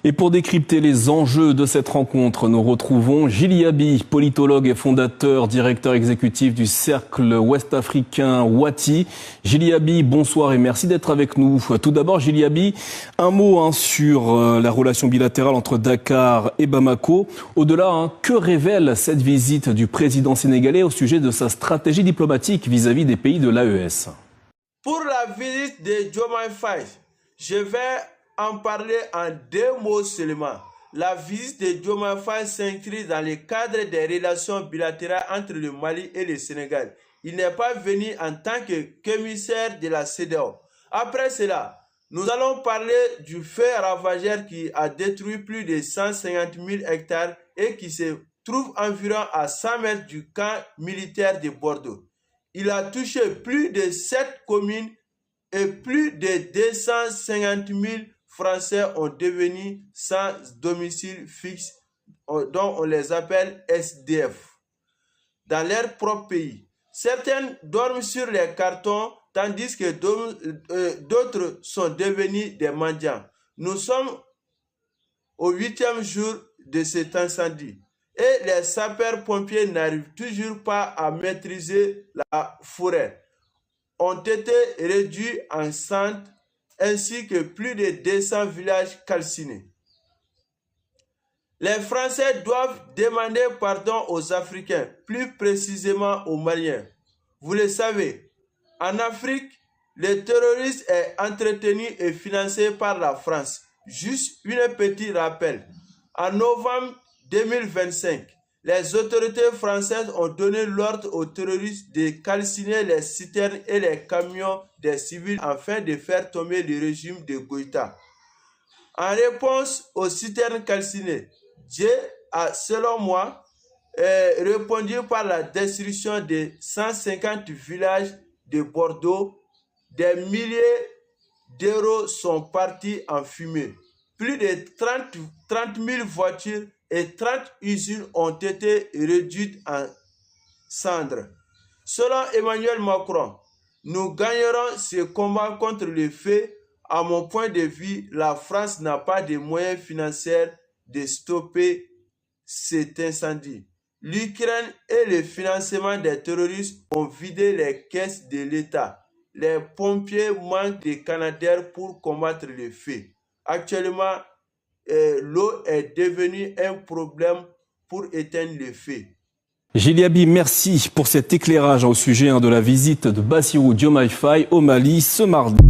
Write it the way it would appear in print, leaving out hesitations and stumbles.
Et pour décrypter les enjeux de cette rencontre, nous retrouvons Gilles Yaby, politologue et fondateur, directeur exécutif du Cercle ouest-africain Wati. Gilles Yaby, bonsoir et merci d'être avec nous. Tout d'abord, Gilles Yaby, un mot sur la relation bilatérale entre Dakar et Bamako. Au-delà, que révèle cette visite du président sénégalais au sujet de sa stratégie diplomatique vis-à-vis des pays de l'AES? Pour la visite de Diomaye Faye, je vais en parler en 2 mots seulement. La visite de Diomaye Faye s'inscrit dans le cadre des relations bilatérales entre le Mali et le Sénégal. Il n'est pas venu en tant que commissaire de la CEDEAO. Après cela, nous allons parler du feu ravageur qui a détruit plus de 150 000 hectares et qui se trouve environ à 100 mètres du camp militaire de Bordeaux. Il a touché plus de 7 communes et plus de 250 000 Français ont devenu sans domicile fixe, dont on les appelle SDF, dans leur propre pays. Certains dorment sur les cartons, tandis que d'autres sont devenus des mendiants. Nous sommes au 8e jour de cet incendie et les sapeurs-pompiers n'arrivent toujours pas à maîtriser la forêt. Ont été réduits en cendres ainsi que plus de 200 villages calcinés. Les Français doivent demander pardon aux Africains, plus précisément aux Maliens. Vous le savez, en Afrique, le terrorisme est entretenu et financé par la France. Juste un petit rappel. En novembre 2025, les autorités françaises ont donné l'ordre aux terroristes de calciner les citernes et les camions des civils afin de faire tomber le régime de Goïta. En réponse aux citernes calcinées, Dieu a, selon moi, répondu par la destruction de 150 villages de Bordeaux. Des milliers d'euros sont partis en fumée. Plus de 30 000 voitures et 30 usines ont été réduites en cendres. Selon Emmanuel Macron, nous gagnerons ce combat contre le feu. À mon point de vue, la France n'a pas de moyens financiers de stopper cet incendie. L'Ukraine et le financement des terroristes ont vidé les caisses de l'État. Les pompiers manquent de canadaires pour combattre le feu. Actuellement, l'eau est devenue un problème pour éteindre le feu. Gilles Yaby, merci pour cet éclairage au sujet de la visite de Bassirou Diomaye Faye au Mali ce mardi.